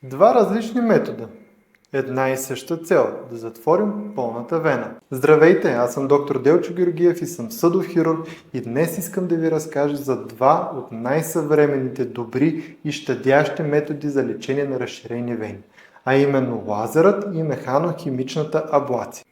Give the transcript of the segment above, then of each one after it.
Два различни метода. Една и съща цел – да затворим пълната вена. Здравейте, аз съм доктор Делчо Георгиев и съм съдов хирург и днес искам да ви разкажа за два от най-съвременните добри и щадящи методи за лечение на разширени вени, а именно лазерът и механохимичната аблация.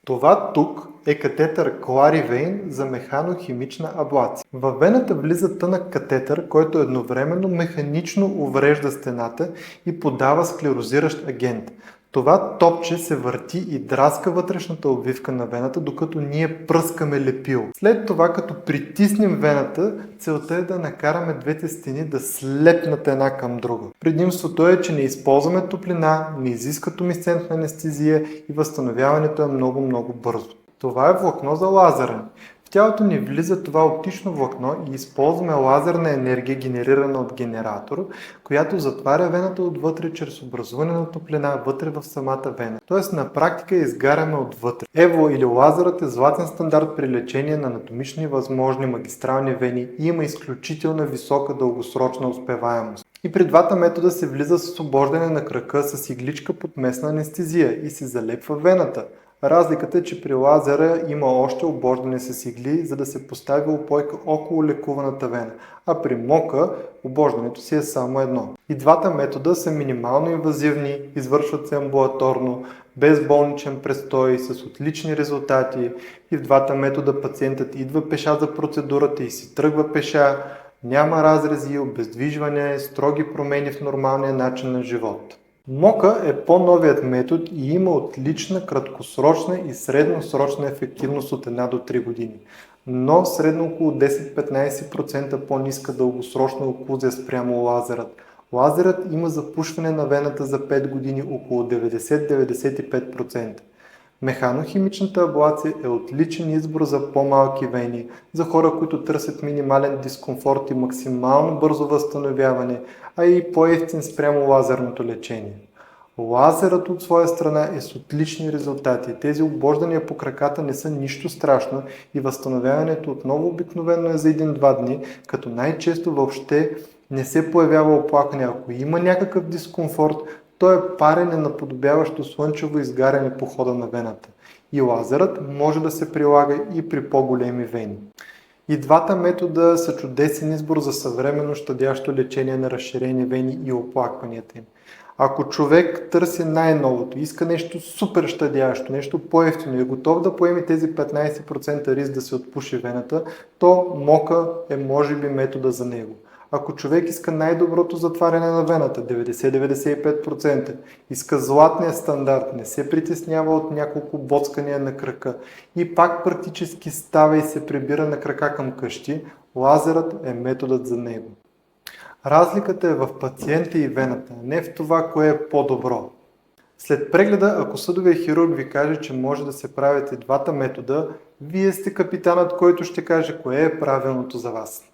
Това тук е катетър Clari-Vein за механохимична аблация. Във вената влиза тънък катетър, който едновременно механично уврежда стената и подава склерозиращ агент. Това топче се върти и драска вътрешната обвивка на вената, докато ние пръскаме лепило. След това, като притиснем вената, целта е да накараме двете стени да слепнат една към друга. Предимството е, че не използваме топлина, не изиска томисцентна анестезия и възстановяването е много бързо. Това е влакно за лазерен. В тялото ни влиза това оптично влакно и използваме лазерна енергия, генерирана от генератор, която затваря вената отвътре чрез образуване на топлина вътре в самата вена. Тоест на практика изгаряме отвътре. Ево или лазерът е златен стандарт при лечение на анатомични възможни магистрални вени и има изключително висока дългосрочна успеваемост. И при двата метода се влиза с освобождане на крака с игличка под местна анестезия и се залепва вената. Разликата е, че при лазера има още обождане с игли, за да се постави упойка около лекуваната вена, а при мока обождането си е само едно. И двата метода са минимално инвазивни, извършват се амбулаторно, без болничен престой, с отлични резултати. И в двата метода пациентът идва пеша за процедурата и си тръгва пеша, няма разрези, обездвижване, строги промени в нормалния начин на живот. Мока е по-новият метод и има отлична краткосрочна и средносрочна ефективност от 1 до 3 години, но средно около 10-15% по-ниска дългосрочна оклузия спрямо лазерът. Лазерът има запушване на вената за 5 години около 90-95%. Механохимичната аблация е отличен избор за по-малки вени, за хора, които търсят минимален дискомфорт и максимално бързо възстановяване, а и по-евтин спрямо лазерното лечение. Лазерът от своя страна е с отлични резултати. Тези обождания по краката не са нищо страшно и възстановяването отново обикновено е за 1-2 дни, като най-често въобще не се появява оплакване. Ако има някакъв дискомфорт, то е парене наподобяващо слънчево изгаряне по хода на вената. И лазерът може да се прилага и при по-големи вени. И двата метода са чудесен избор за съвременно щадящо лечение на разширени вени и оплакванията им. Ако човек търси най-новото, иска нещо супер щадящо, нещо по-евтино и е готов да поеме тези 15% риск да се отпуши вената, то мока е може би метода за него. Ако човек иска най-доброто затваряне на вената, 90-95%, иска златния стандарт, не се притеснява от няколко боцкания на крака и пак практически става и се прибира на крака към къщи, лазерът е методът за него. Разликата е в пациента и вената, не в това, кое е по-добро. След прегледа, ако съдовия хирург ви каже, че може да се правят и двата метода, вие сте капитанът, който ще каже кое е правилното за вас.